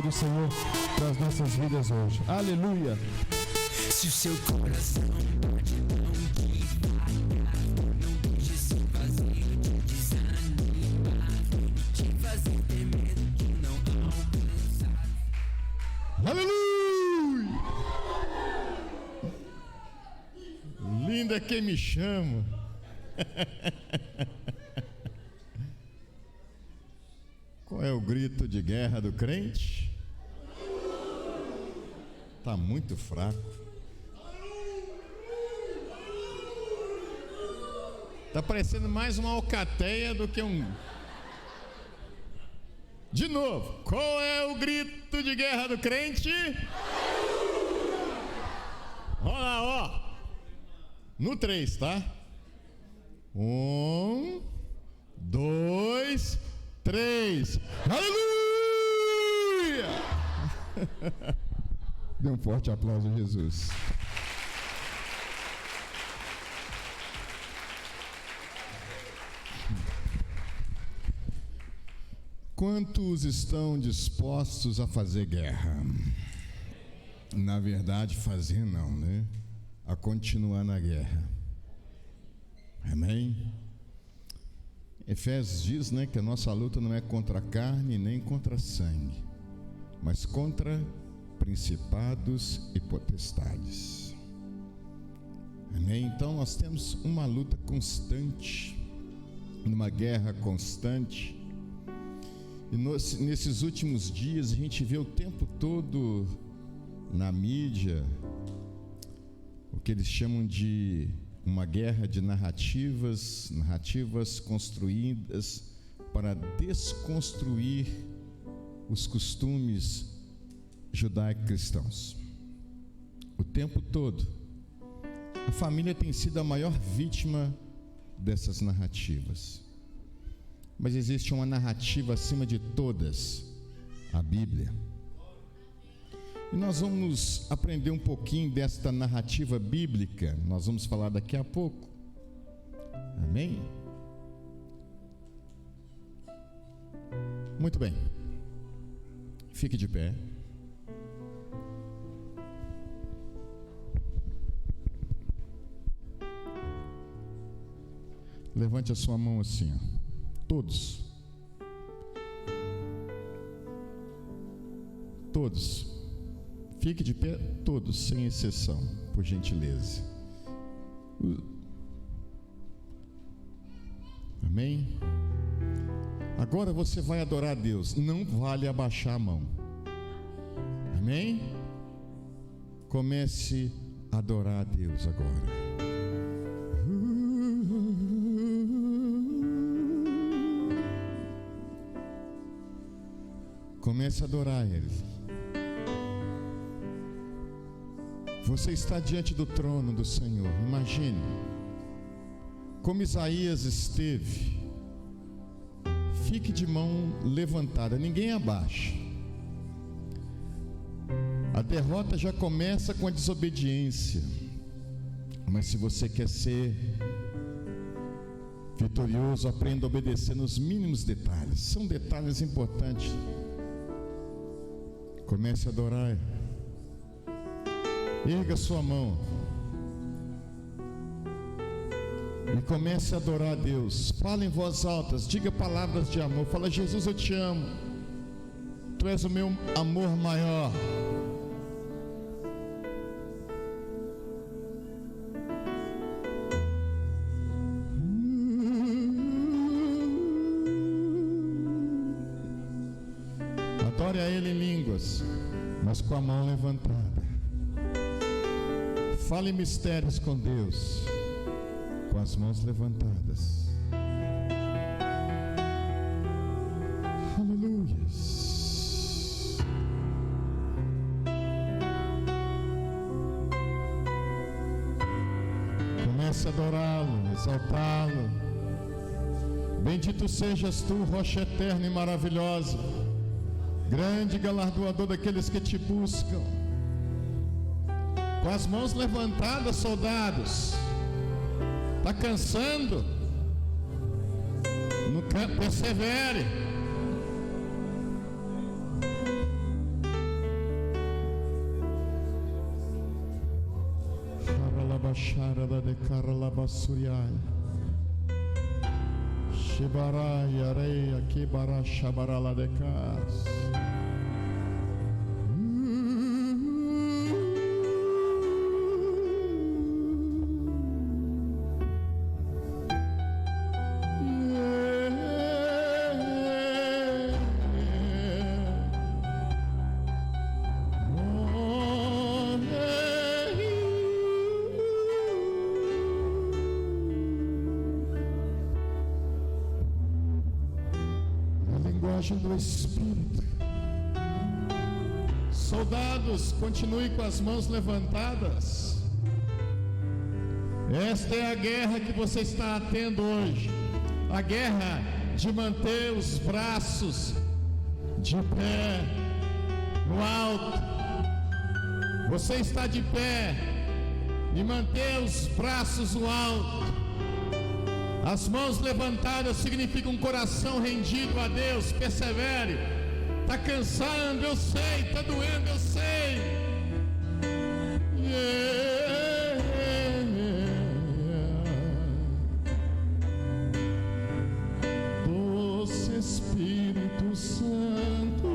do Senhor para as nossas vidas hoje. Aleluia! Se o seu coração pode não te falhar, não deixe esse vazio te desanimar, te fazer ter medo de não alcançar. Aleluia! Linda quem me chama. Qual é o grito de guerra do crente? Tá muito fraco. Tá parecendo mais uma alcateia do que um... De novo, qual é o grito de guerra do crente? Olha lá, ó. No 3, tá? 1, 2, 3. Aleluia! Dê um forte aplauso a Jesus. Quantos estão dispostos a fazer guerra? Na verdade, fazer não, né? A continuar na guerra. Amém? Efésios diz, né, que a nossa luta não é contra a carne nem contra sangue, mas contra principados e potestades. Amém? Então nós temos uma luta constante, uma guerra constante. E nesses últimos dias a gente vê o tempo todo na mídia o que eles chamam de uma guerra de narrativas construídas para desconstruir os costumes judaico-cristãos. O tempo todo a família tem sido a maior vítima dessas narrativas. Mas existe uma narrativa acima de todas, a Bíblia. E nós vamos aprender um pouquinho desta narrativa bíblica. Nós vamos falar daqui a pouco. Amém? Muito bem. Fique de pé. Levante a sua mão assim, ó. Todos. Todos. Fique de pé, todos, sem exceção, por gentileza. Amém? Agora você vai adorar a Deus. Não vale abaixar a mão. Amém? Comece a adorar a Deus agora. Comece a adorar Ele. Você está diante do trono do Senhor. Imagine como Isaías esteve. Fique de mão levantada, ninguém abaixa. A derrota já começa com a desobediência. Mas se você quer ser vitorioso, aprenda a obedecer nos mínimos detalhes. São detalhes importantes. Comece a adorar. Erga sua mão e comece a adorar a Deus. Fala em voz alta, diga palavras de amor. Fala: Jesus, eu te amo. Tu és o meu amor maior. Adore a Ele em línguas, mas com a mão levantada. Fale mistérios com Deus, com as mãos levantadas. Aleluia. Comece a adorá-lo, exaltá-lo. Bendito sejas tu, rocha eterna e maravilhosa, grande galardoador daqueles que te buscam. Com as mãos levantadas, soldados. Está cansando? Persevere. barashara de carla basuriai. Shibarai areia que barashabarala de cas. Do Espírito. Soldados, continue com as mãos levantadas. Esta é a guerra que você está tendo hoje. A guerra de manter os braços de pé no alto. Você está de pé e manter os braços no alto. As mãos levantadas significam um coração rendido a Deus. Persevere. Está cansando, eu sei. Está doendo, eu sei. Doce Espírito Santo,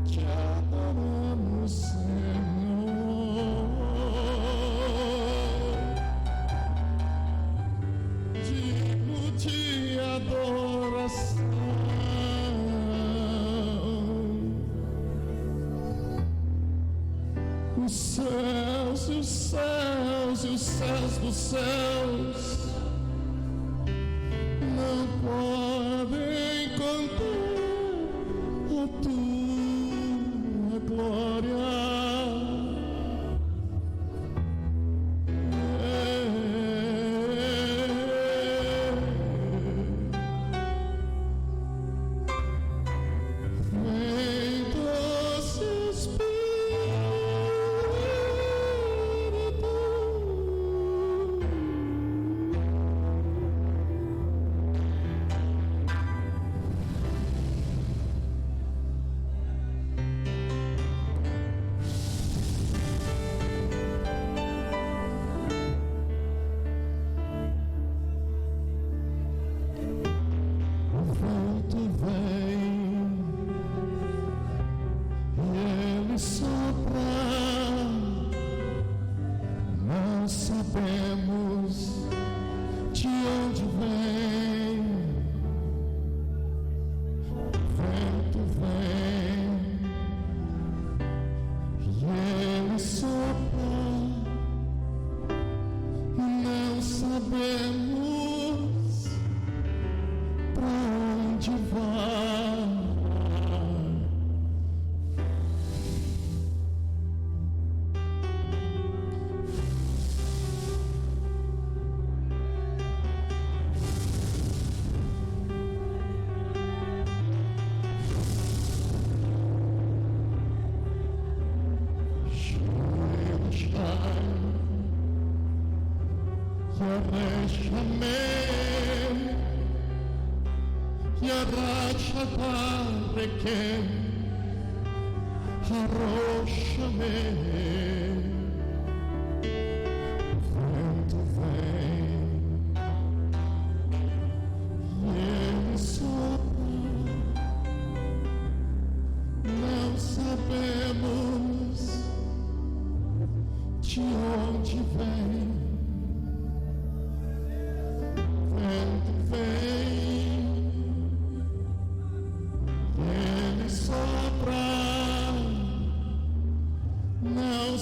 te adoramos, Senhor. Os céus e os céus e os céus dos céus não podem conter a tua glória. Não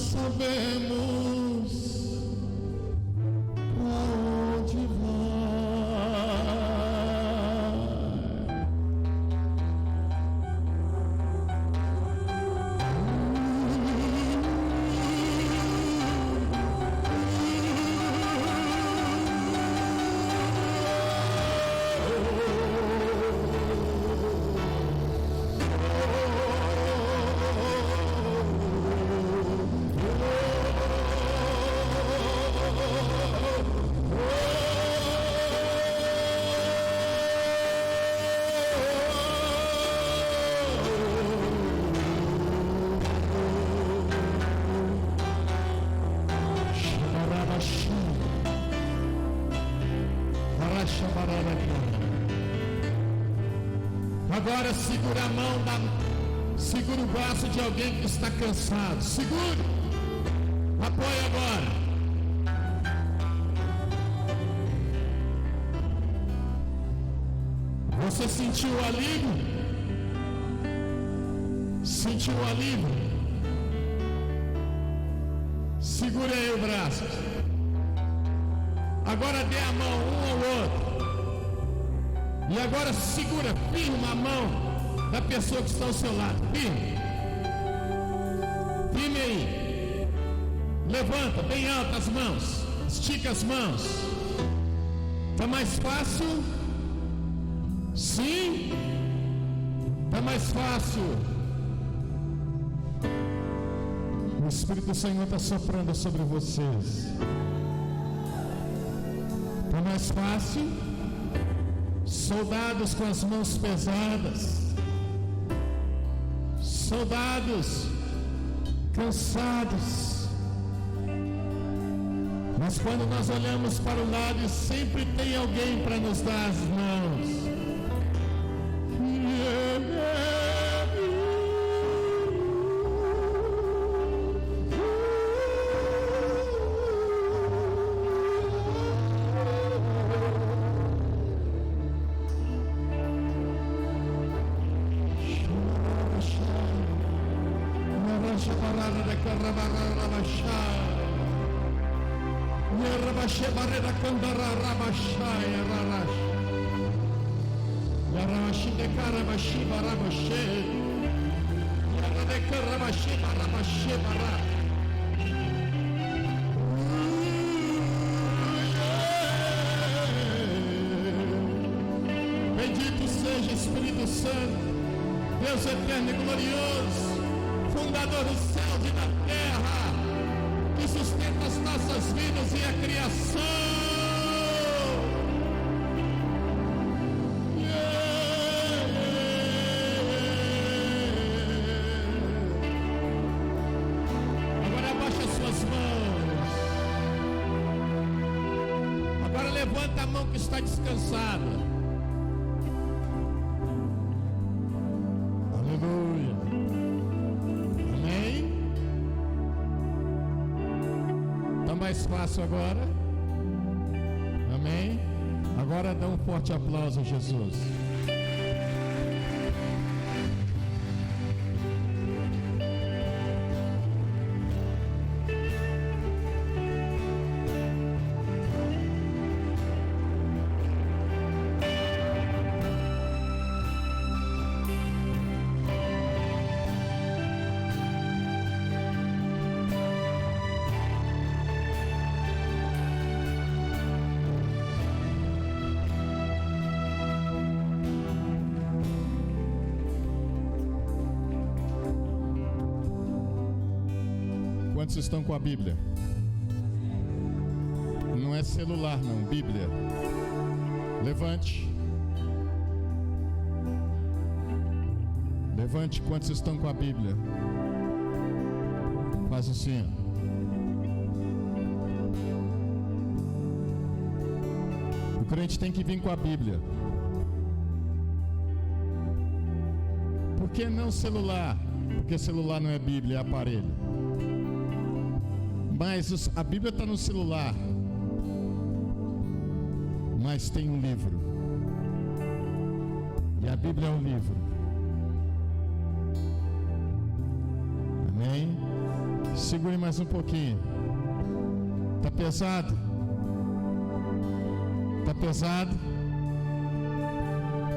Agora segura a mão, segura o braço de alguém que está cansado. Segure. Apoie agora. Você sentiu o alívio? Sentiu o alívio? Segure aí o braço. Agora dê a mão um ao outro. E agora segura firme a mão da pessoa que está ao seu lado. Firme. Firme aí. Levanta bem alto as mãos. Estica as mãos. Está mais fácil? Sim? Está mais fácil. O Espírito do Senhor está soprando sobre vocês. Está mais fácil? Soldados com as mãos pesadas, soldados cansados, mas quando nós olhamos para o lado, sempre tem alguém para nos dar as mãos. Bendito seja Espírito Santo, Deus eterno e glorioso, fundador do céu e da terra, que sustenta as nossas vidas e a criação. Agora abaixa as suas mãos. Agora levanta a mão que está descansada. Mais fácil agora. Amém? Agora dá um forte aplauso a Jesus. Quantos estão com a Bíblia? Não é celular não, Bíblia. Levante. Levante, quantos estão com a Bíblia? Faz assim. O crente tem que vir com a Bíblia. Por que não celular? Porque celular não é Bíblia, é aparelho. Mas a Bíblia está no celular. Mas tem um livro. E a Bíblia é um livro. Amém? Segure mais um pouquinho. Está pesado? Está pesado?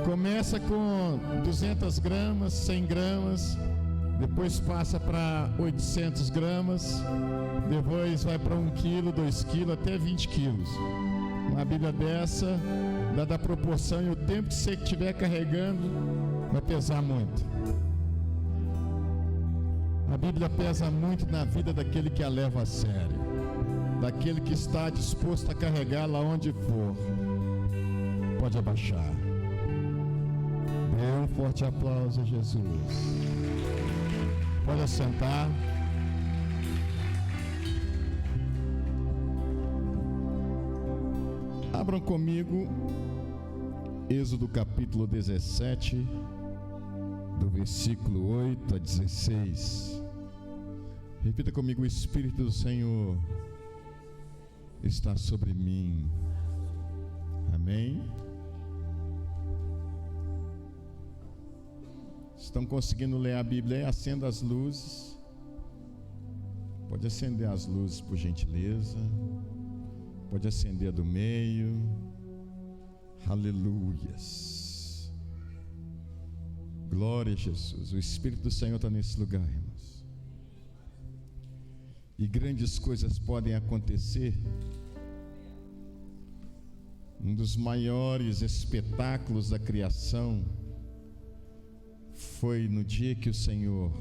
Começa com 200 gramas, 100 gramas. Depois passa para 800 gramas. Depois vai para 1 quilo, 2 quilos, até 20 quilos. Uma Bíblia dessa, dada a proporção e o tempo que você estiver carregando, vai pesar muito. A Bíblia pesa muito na vida daquele que a leva a sério, daquele que está disposto a carregá-la onde for. Pode abaixar. Dê um forte aplauso a Jesus. Pode assentar. Abram comigo Êxodo capítulo 17, do versículo 8 a 16. Repita comigo: o Espírito do Senhor está sobre mim. Amém? Estão conseguindo ler a Bíblia? Acenda as luzes. Pode acender as luzes, por gentileza. Pode acender a do meio. Aleluias. Glória a Jesus. O Espírito do Senhor está nesse lugar, irmãos. E grandes coisas podem acontecer. Um dos maiores espetáculos da criação foi no dia que o Senhor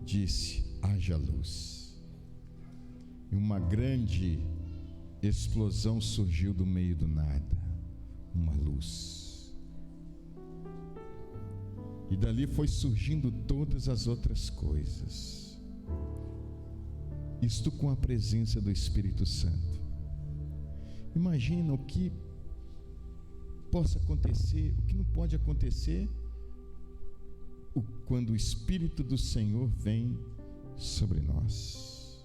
disse: haja luz. E uma grande explosão surgiu do meio do nada, uma luz. E dali foi surgindo todas as outras coisas. Isto com a presença do Espírito Santo. Imagina o que possa acontecer, o que não pode acontecer quando o Espírito do Senhor vem sobre nós.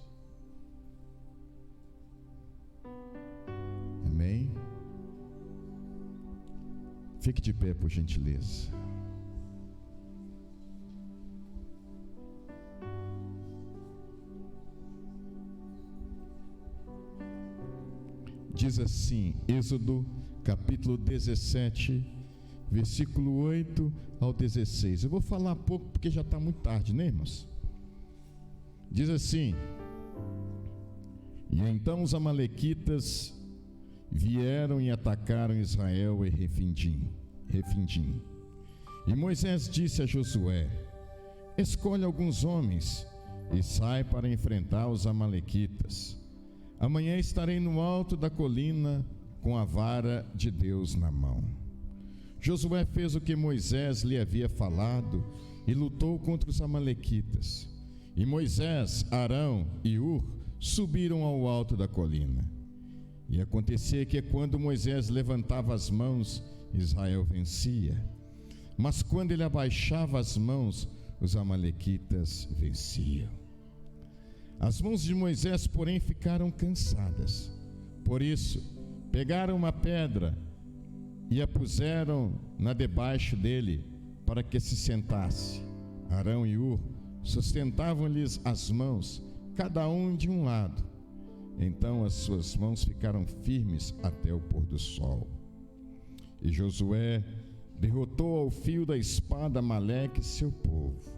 Amém? Fique de pé, por gentileza. Diz assim, Êxodo capítulo 17, versículo 8 ao 16. Eu vou falar pouco porque já está muito tarde, né, irmãos? Diz assim: e então os amalequitas vieram e atacaram Israel e Refidim. E Moisés disse a Josué: escolhe alguns homens e sai para enfrentar os amalequitas. Amanhã estarei no alto da colina com a vara de Deus na mão. Josué fez o que Moisés lhe havia falado e lutou contra os amalequitas. E Moisés, Arão e Hur subiram ao alto da colina. E acontecia que quando Moisés levantava as mãos, Israel vencia. Mas quando ele abaixava as mãos, os amalequitas venciam. As mãos de Moisés, porém, ficaram cansadas. Por isso, pegaram uma pedra e a puseram na debaixo dele, para que se sentasse. Arão e Hur sustentavam-lhes as mãos, cada um de um lado. Então as suas mãos ficaram firmes até o pôr do sol. E Josué derrotou ao fio da espada Amaleque e seu povo.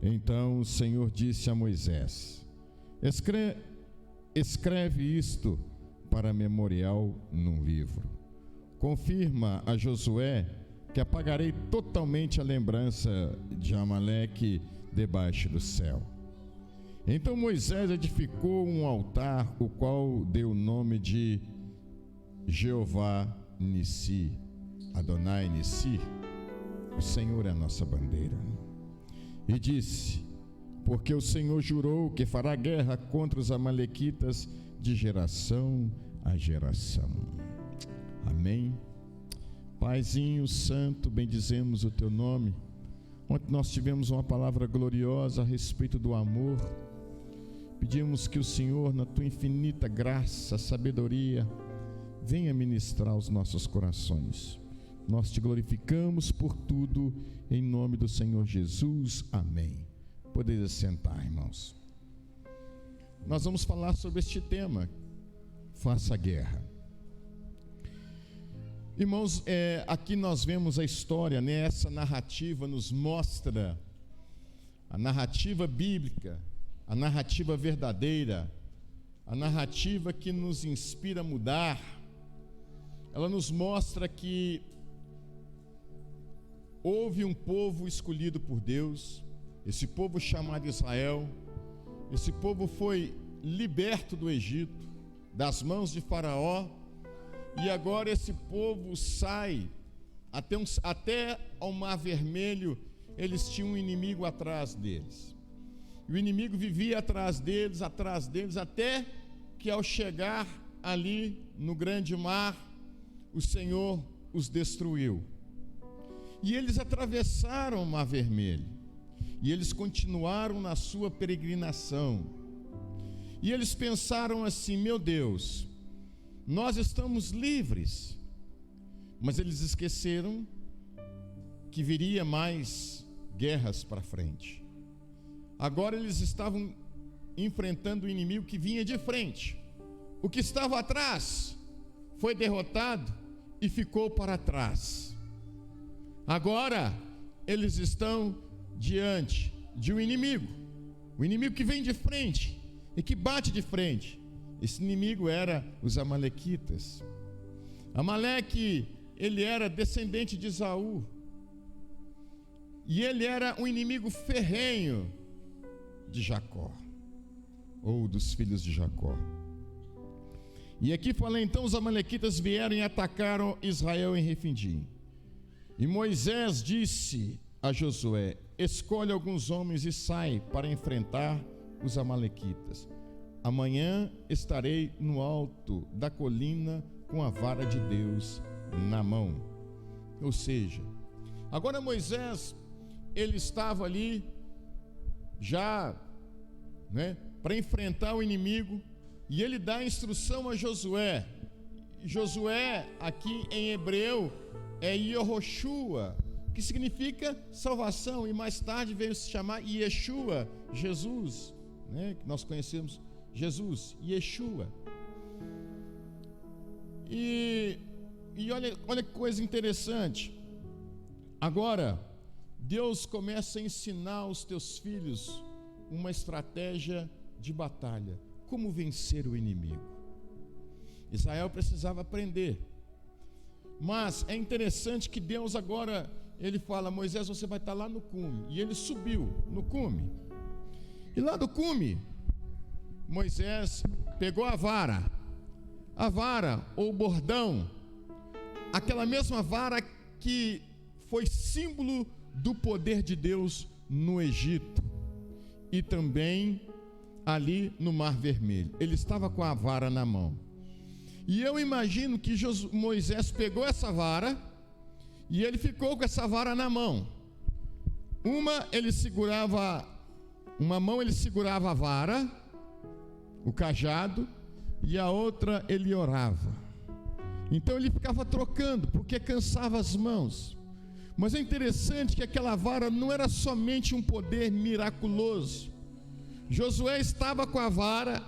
Então o Senhor disse a Moisés: escreve isto para memorial num livro. Confirma a Josué que apagarei totalmente a lembrança de Amaleque debaixo do céu. Então Moisés edificou um altar, o qual deu o nome de Jeová Nissi, Adonai Nissi, o Senhor é a nossa bandeira. E disse: porque o Senhor jurou que fará guerra contra os amalequitas de geração a geração. Amém. Paizinho Santo, bendizemos o teu nome. Ontem nós tivemos uma palavra gloriosa a respeito do amor. Pedimos que o Senhor, na tua infinita graça, sabedoria, venha ministrar os nossos corações. Nós te glorificamos por tudo, em nome do Senhor Jesus. Amém. Podeis sentar, irmãos. Nós vamos falar sobre este tema: faça a guerra. Irmãos, aqui nós vemos a história, né? Essa narrativa nos mostra a narrativa bíblica, a narrativa verdadeira, a narrativa que nos inspira a mudar. Ela nos mostra que houve um povo escolhido por Deus, esse povo chamado Israel. Esse povo foi liberto do Egito, das mãos de Faraó, e agora esse povo sai até ao Mar Vermelho. Eles tinham um inimigo atrás deles, e o inimigo vivia atrás deles, até que ao chegar ali no grande mar, o Senhor os destruiu. E eles atravessaram o Mar Vermelho. E eles continuaram na sua peregrinação. E eles pensaram assim: meu Deus, nós estamos livres. Mas eles esqueceram que viria mais guerras para frente. Agora eles estavam enfrentando o inimigo que vinha de frente. O que estava atrás foi derrotado e ficou para trás. Agora eles estão diante de um inimigo, o inimigo que vem de frente e que bate de frente. Esse inimigo era os amalequitas. Amaleque, ele era descendente de Esaú, e ele era um inimigo ferrenho de Jacó, ou dos filhos de Jacó. E aqui fala: então os amalequitas vieram e atacaram Israel em Refidim. E Moisés disse a Josué: escolhe alguns homens e sai para enfrentar os amalequitas. Amanhã estarei no alto da colina com a vara de Deus na mão. Ou seja, agora Moisés, ele estava ali já, para enfrentar o inimigo, e ele dá a instrução a Josué. Josué, aqui em hebreu, é Yehoshua, que significa salvação, e mais tarde veio se chamar Yeshua, Jesus, que nós conhecemos Jesus, Yeshua. E olha que coisa interessante. Agora Deus começa a ensinar aos teus filhos uma estratégia de batalha, como vencer o inimigo. Israel precisava aprender, mas é interessante que Deus agora, ele fala: Moisés, você vai estar lá no cume. E ele subiu no cume, e lá do cume Moisés pegou a vara ou bordão, aquela mesma vara que foi símbolo do poder de Deus no Egito e também ali no Mar Vermelho. Ele estava com a vara na mão. E eu imagino que Moisés pegou essa vara e ele ficou com essa vara na mão. Uma mão ele segurava a vara, o cajado, e a outra ele orava. Então ele ficava trocando, porque cansava as mãos. Mas é interessante que aquela vara não era somente um poder miraculoso. Josué estava com a vara,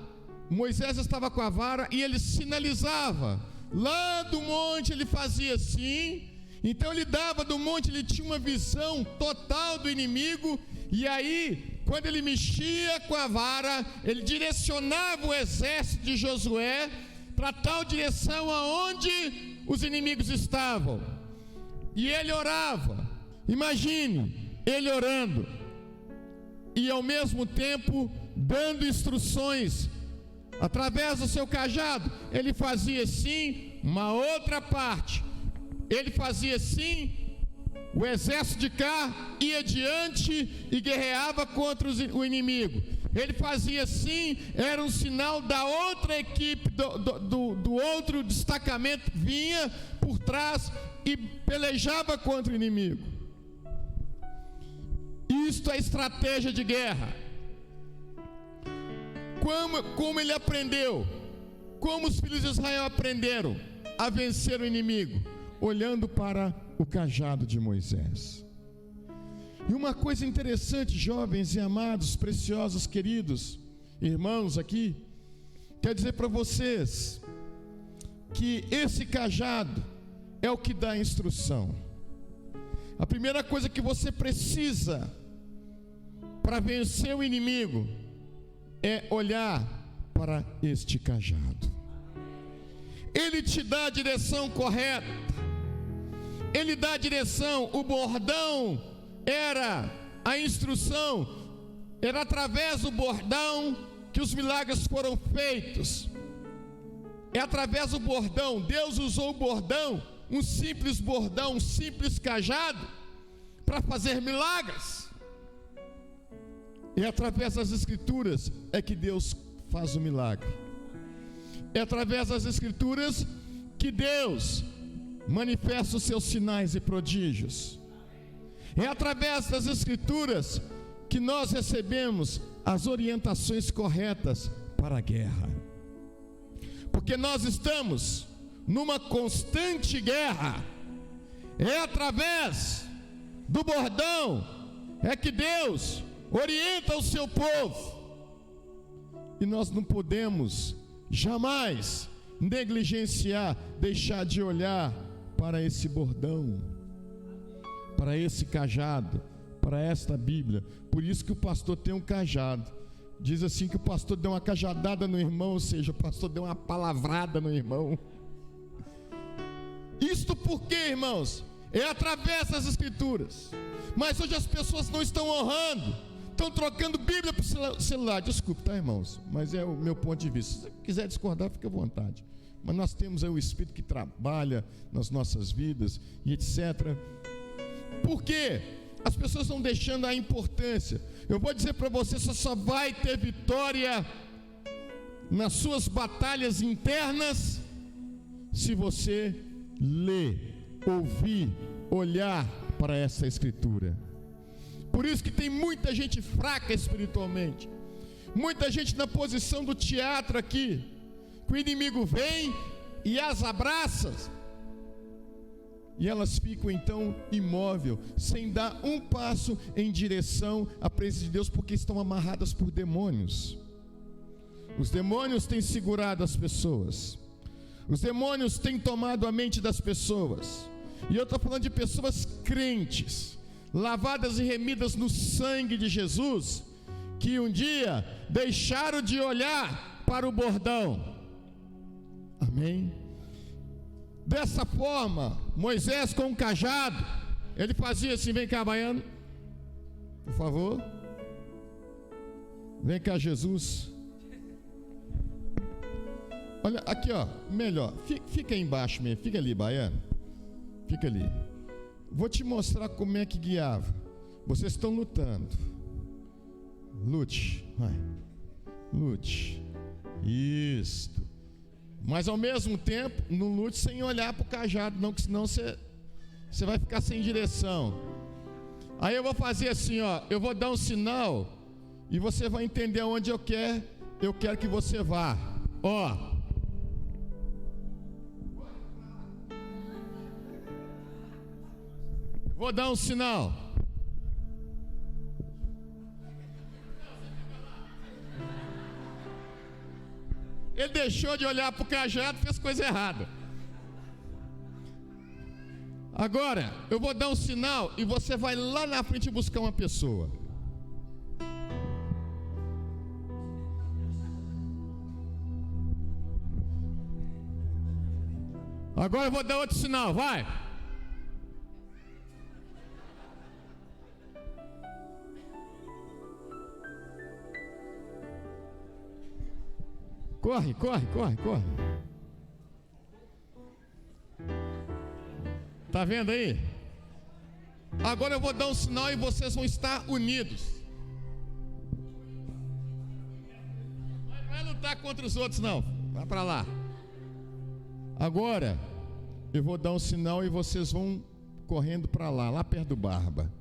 Moisés estava com a vara, e ele sinalizava. Lá do monte ele fazia assim. Então ele dava do monte, ele tinha uma visão total do inimigo. E aí, quando ele mexia com a vara, ele direcionava o exército de Josué para tal direção aonde os inimigos estavam. E ele orava. Imagine ele orando e ao mesmo tempo dando instruções através do seu cajado. Ele fazia assim, uma outra parte ele fazia assim, o exército de cá ia adiante e guerreava contra o inimigo. Ele fazia assim, era um sinal da outra equipe, do outro destacamento, vinha por trás e pelejava contra o inimigo. Isto é estratégia de guerra. Como ele aprendeu? Como os filhos de Israel aprenderam a vencer o inimigo? Olhando para o cajado de Moisés. E uma coisa interessante, jovens e amados, preciosos, queridos irmãos aqui, quero dizer para vocês que esse cajado é o que dá a instrução. A primeira coisa que você precisa para vencer o inimigo é olhar para este cajado. Ele te dá a direção correta. Ele dá a direção. O bordão era a instrução. Era através do bordão que os milagres foram feitos. É através do bordão. Deus usou o bordão, um simples bordão, um simples cajado, para fazer milagres. E através das escrituras é que Deus faz o milagre. É através das escrituras que Deus manifesta os seus sinais e prodígios. É através das Escrituras que nós recebemos as orientações corretas para a guerra. Porque nós estamos numa constante guerra. É através do bordão é que Deus orienta o seu povo. E nós não podemos jamais negligenciar, deixar de olhar para esse bordão, para esse cajado, para esta Bíblia. Por isso que o pastor tem um cajado. Diz assim que o pastor deu uma cajadada no irmão, ou seja, o pastor deu uma palavrada no irmão. Isto porque, irmãos, é através das Escrituras. Mas hoje as pessoas não estão honrando, estão trocando Bíblia para o celular. Desculpe, tá, irmãos? Mas é o meu ponto de vista. Se você quiser discordar, fique à vontade. Mas nós temos aí o Espírito que trabalha nas nossas vidas e etc. Por quê? As pessoas estão deixando a importância. Eu vou dizer para você, você só vai ter vitória nas suas batalhas internas se você ler, ouvir, olhar para essa Escritura. Por isso que tem muita gente fraca espiritualmente, muita gente na posição do teatro aqui, que o inimigo vem e as abraça, e elas ficam então imóveis, sem dar um passo em direção à presença de Deus, porque estão amarradas por demônios. Os demônios têm segurado as pessoas, os demônios têm tomado a mente das pessoas. E eu estou falando de pessoas crentes, lavadas e remidas no sangue de Jesus, que um dia deixaram de olhar para o bordão. Amém? Dessa forma, Moisés com um cajado, ele fazia assim: vem cá, baiano, por favor, vem cá, Jesus. Olha, aqui ó, melhor, fica aí embaixo mesmo, fica ali, baiano, fica ali. Vou te mostrar como é que guiava. Vocês estão lutando, lute, vai, lute, isto. Mas ao mesmo tempo, não lute sem olhar para o cajado, não, que senão você vai ficar sem direção. Aí eu vou fazer assim, ó, eu vou dar um sinal e você vai entender aonde eu quero que você vá. Ó, vou dar um sinal. Ele deixou de olhar para o cajado, fez coisa errada. Agora, eu vou dar um sinal e você vai lá na frente buscar uma pessoa. Agora eu vou dar outro sinal, vai. Corre, corre, corre, corre. Tá vendo aí? Agora eu vou dar um sinal e vocês vão estar unidos. Não vai lutar contra os outros não. Vai para lá. Agora eu vou dar um sinal e vocês vão correndo para lá perto do Barba.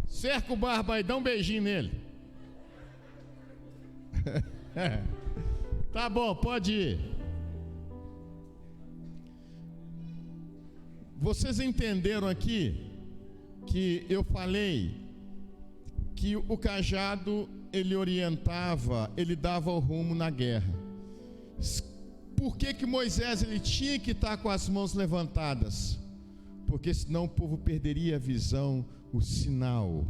Cerca o Barba aí, dá um beijinho nele. Tá bom, pode ir. Vocês entenderam aqui que eu falei que o cajado ele orientava, ele dava o rumo na guerra. Por que Moisés ele tinha que estar com as mãos levantadas? Porque senão o povo perderia a visão, o sinal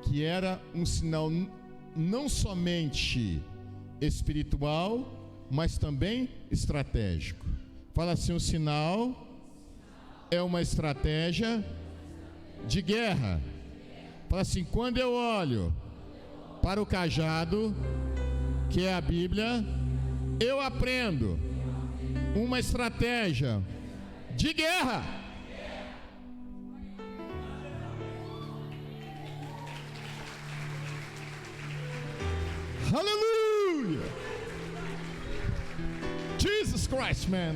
que era um sinal não somente espiritual, mas também estratégico. Fala assim: o sinal é uma estratégia de guerra. Fala assim: quando eu olho para o cajado, que é a Bíblia, eu aprendo uma estratégia de guerra. Aleluia! Jesus Christ, man.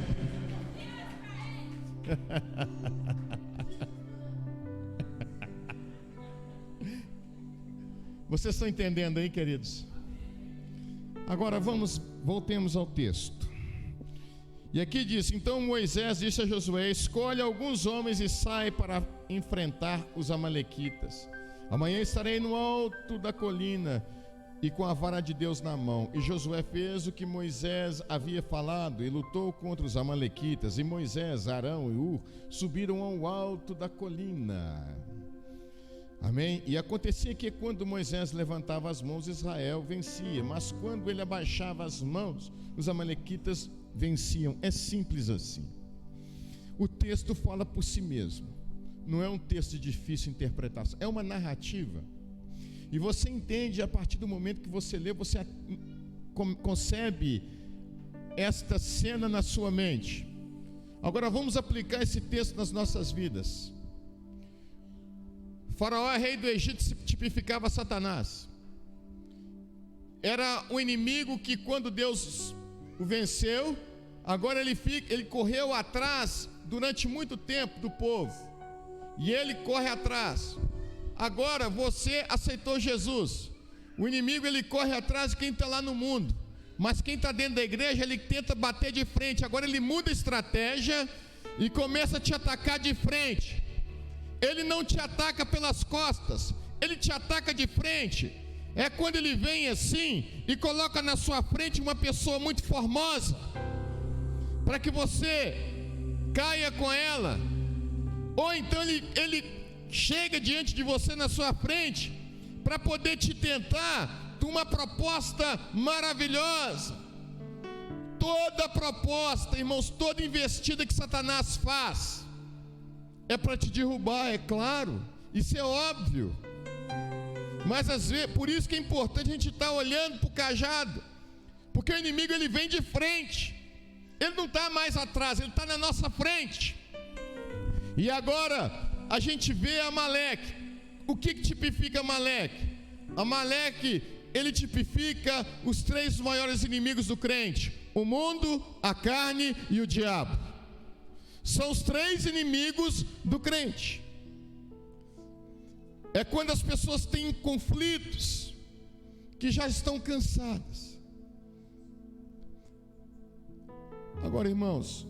Vocês estão entendendo aí, queridos? Agora voltemos ao texto. E aqui diz: então Moisés disse a Josué: escolhe alguns homens e sai para enfrentar os amalequitas. Amanhã estarei no alto da colina e com a vara de Deus na mão. E Josué fez o que Moisés havia falado e lutou contra os amalequitas. E Moisés, Arão e Hur subiram ao alto da colina. Amém? E acontecia que quando Moisés levantava as mãos, Israel vencia, mas quando ele abaixava as mãos, os amalequitas venciam. É simples assim. O texto fala por si mesmo. Não é um texto de difícil interpretação, é uma narrativa. E você entende a partir do momento que você lê, você concebe esta cena na sua mente. Agora vamos aplicar esse texto nas nossas vidas. Faraó, rei do Egito, tipificava Satanás. Era um inimigo que, quando Deus o venceu, agora ele correu atrás durante muito tempo do povo. E ele corre atrás. Agora você aceitou Jesus. O inimigo, ele corre atrás de quem está lá no mundo. Mas quem está dentro da igreja, ele tenta bater de frente. Agora ele muda a estratégia e começa a te atacar de frente. Ele não te ataca pelas costas, ele te ataca de frente. É quando ele vem assim e coloca na sua frente uma pessoa muito formosa, para que você caia com ela. Ou então ele chega diante de você na sua frente para poder te tentar uma proposta maravilhosa. Toda proposta, irmãos, toda investida que Satanás faz é para te derrubar, é claro, isso é óbvio. Mas às vezes, por isso que é importante a gente estar olhando para o cajado, porque o inimigo, ele vem de frente, ele não está mais atrás, ele está na nossa frente. E agora a gente vê Amaleque. O que tipifica Amaleque? Amaleque, ele tipifica os três maiores inimigos do crente: o mundo, a carne e o diabo. São os três inimigos do crente. É quando as pessoas têm conflitos, que já estão cansadas. Agora, irmãos,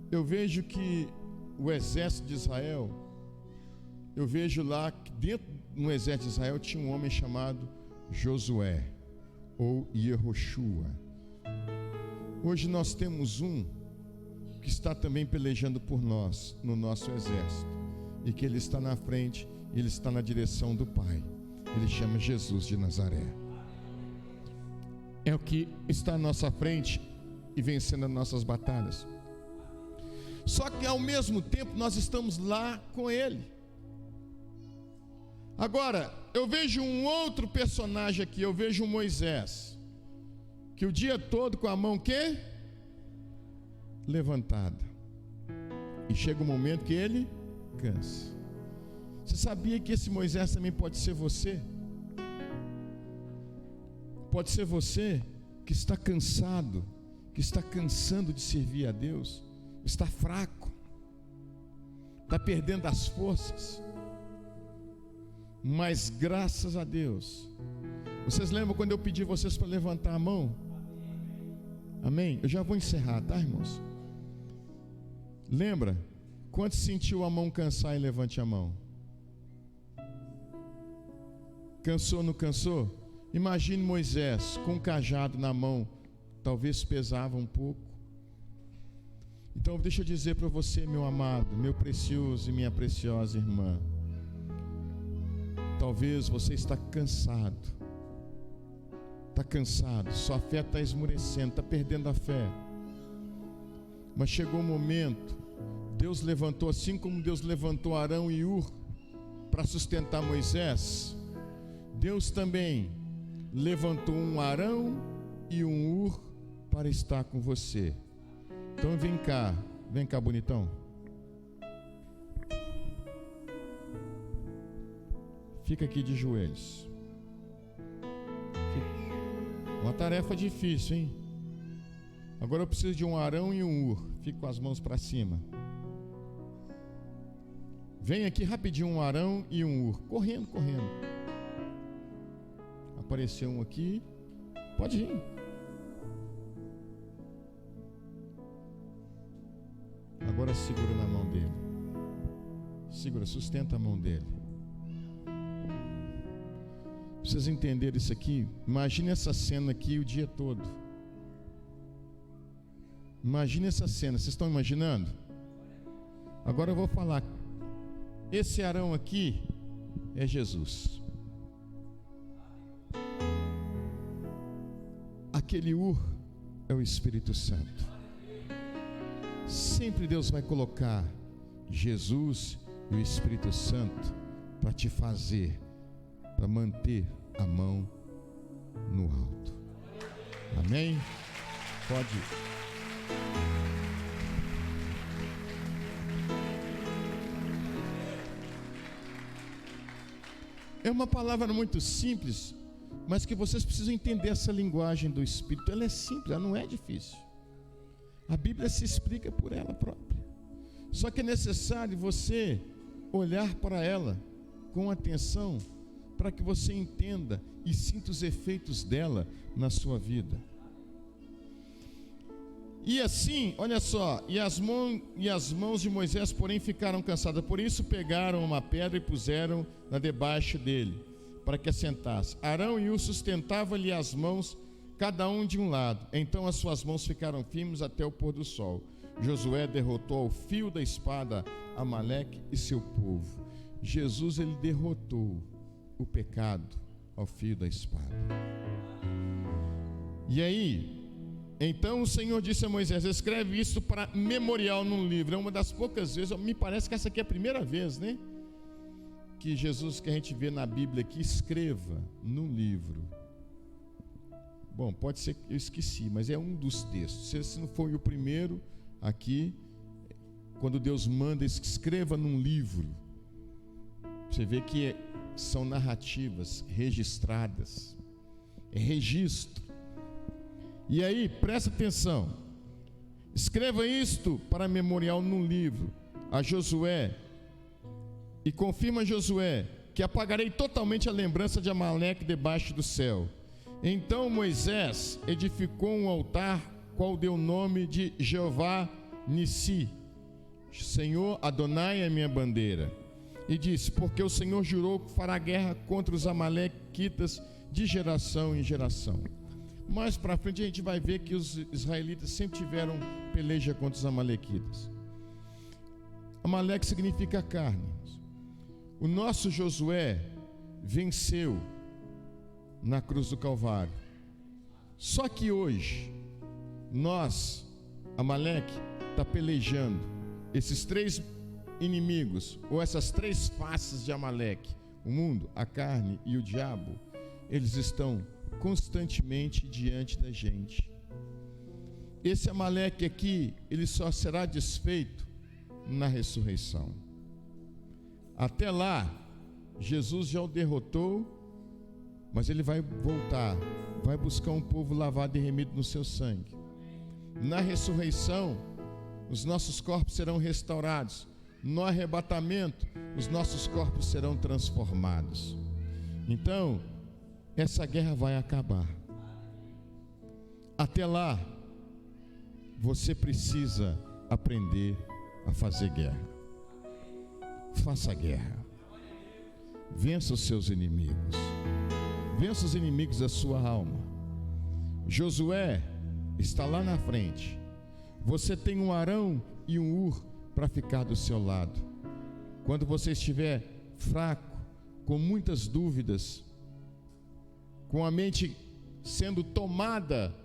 eu vejo que o exército de Israel, eu vejo lá que dentro no exército de Israel tinha um homem chamado Josué, ou Yehoshua. Hoje nós temos um que está também pelejando por nós, no nosso exército, e que ele está na frente, ele está na direção do Pai. Ele chama Jesus de Nazaré. É o que está à nossa frente e vencendo as nossas batalhas. Só que ao mesmo tempo nós estamos lá com ele. Agora, eu vejo um outro personagem aqui, eu vejo um Moisés, que o dia todo com a mão que? Levantada. E chega um momento que ele cansa. Você sabia que esse Moisés também pode ser você? Pode ser você que está cansado, que está cansando de servir a Deus, está fraco, está perdendo as forças. Mas graças a Deus, vocês lembram quando eu pedi vocês para levantar a mão? Amém? Eu já vou encerrar, tá, irmãos? Lembra? Quando sentiu a mão cansar, e levante a mão. Cansou, não cansou? Imagine Moisés com um cajado na mão, talvez pesava um pouco. Então deixa eu dizer para você, meu amado, meu precioso e minha preciosa irmã, talvez você está cansado, sua fé está esmorecendo, está perdendo a fé. Mas chegou o momento, Deus levantou, assim como Deus levantou Arão e Hur para sustentar Moisés, Deus também levantou um Arão e um Hur para estar com você. Então vem cá bonitão. Fica aqui de joelhos. Uma tarefa difícil, hein? Agora eu preciso de um Arão e um Hur. Fique com as mãos para cima. Vem aqui rapidinho um Arão e um Hur. Correndo. Apareceu um aqui. Pode ir. Agora segura na mão dele. Segura, sustenta a mão dele. Vocês entenderem isso aqui? Imagine essa cena aqui o dia todo. Imagine essa cena. Vocês estão imaginando? Agora eu vou falar. Esse Arão aqui é Jesus. Aquele Hur é o Espírito Santo. Sempre Deus vai colocar Jesus e o Espírito Santo para te fazer, para manter a mão no alto. Amém? Pode ir. É uma palavra muito simples, mas que vocês precisam entender essa linguagem do Espírito. Ela é simples, ela não é difícil. A Bíblia se explica por ela própria. Só que é necessário você olhar para ela com atenção, para que você entenda e sinta os efeitos dela na sua vida. E assim, olha só, e as mãos de Moisés, porém, ficaram cansadas. Por isso pegaram uma pedra e puseram na debaixo dele, para que assentasse. Arão e Hur sustentavam-lhe as mãos, cada um de um lado. Então as suas mãos ficaram firmes até o pôr do sol. Josué derrotou ao fio da espada Amaleque e seu povo. Jesus, ele derrotou o pecado ao fio da espada. E aí, então o Senhor disse a Moisés: escreve isso para memorial num livro. É uma das poucas vezes, me parece que essa aqui é a primeira vez, né, que Jesus, que a gente vê na Bíblia aqui, escreva num livro. Bom, pode ser que eu esqueci, mas é um dos textos. Se esse não foi o primeiro aqui, quando Deus manda, escreva num livro. Você vê que são narrativas registradas, é registro. E aí, presta atenção. Escreva isto para memorial num livro a Josué, e confirma a Josué que apagarei totalmente a lembrança de Amaleque debaixo do céu. Então Moisés edificou um altar, qual deu o nome de Jeová Nissi, Senhor Adonai é minha bandeira. E disse: porque o Senhor jurou que fará guerra contra os amalequitas de geração em geração. Mais para frente a gente vai ver que os israelitas sempre tiveram peleja contra os amalequitas. Amaleque significa carne. O nosso Josué venceu na cruz do Calvário. Só que hoje nós, Amaleque, está pelejando. Esses três inimigos, ou essas três faces de Amaleque, o mundo, a carne e o diabo, eles estão constantemente diante da gente. Esse Amaleque aqui, ele só será desfeito na ressurreição. Até lá, Jesus já o derrotou, mas ele vai voltar, vai buscar um povo lavado e remido no seu sangue. Na ressurreição, os nossos corpos serão restaurados. No arrebatamento, os nossos corpos serão transformados. Então, essa guerra vai acabar. Até lá, você precisa aprender a fazer guerra. Faça guerra. Vença os seus inimigos. Vença os inimigos da sua alma. Josué está lá na frente. Você tem um Arão e um Hur para ficar do seu lado. Quando você estiver fraco, com muitas dúvidas, com a mente sendo tomada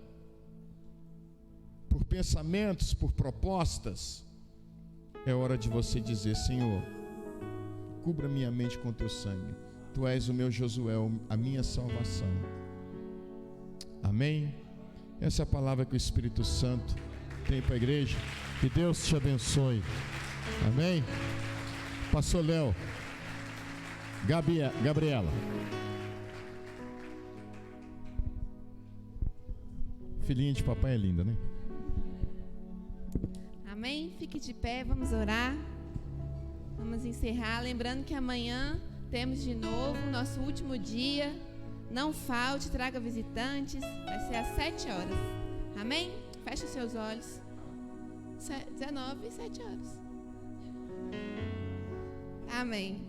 por pensamentos, por propostas, é hora de você dizer: Senhor, cubra minha mente com teu sangue. Tu és o meu Josué, a minha salvação. Amém? Essa é a palavra que o Espírito Santo tem para a igreja. Que Deus te abençoe. Amém? Pastor Léo, Gabriela. Filhinha de papai é linda, né? Amém? Fique de pé, vamos orar. Vamos encerrar, lembrando que amanhã temos de novo o nosso último dia. Não falte, traga visitantes. Vai ser às 7 horas. Amém? Feche os seus olhos. 19 e 7 horas. Amém.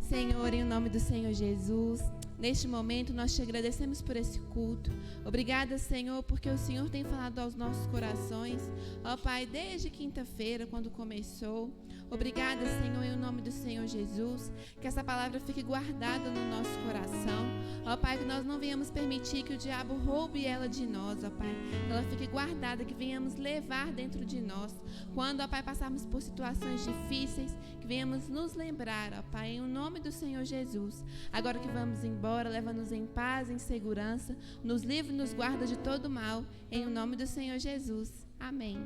Senhor, em nome do Senhor Jesus, neste momento nós te agradecemos por esse culto. Obrigada, Senhor, porque o Senhor tem falado aos nossos corações, ó Pai, desde quinta-feira, quando começou. Obrigada, Senhor, em nome do Senhor Jesus, que essa palavra fique guardada no nosso coração. Ó Pai, que nós não venhamos permitir que o diabo roube ela de nós, ó Pai. Que ela fique guardada, que venhamos levar dentro de nós. Quando, ó Pai, passarmos por situações difíceis, que venhamos nos lembrar, ó Pai, em nome do Senhor Jesus. Agora que vamos embora, leva-nos em paz, em segurança, nos livre e nos guarda de todo mal, em nome do Senhor Jesus. Amém.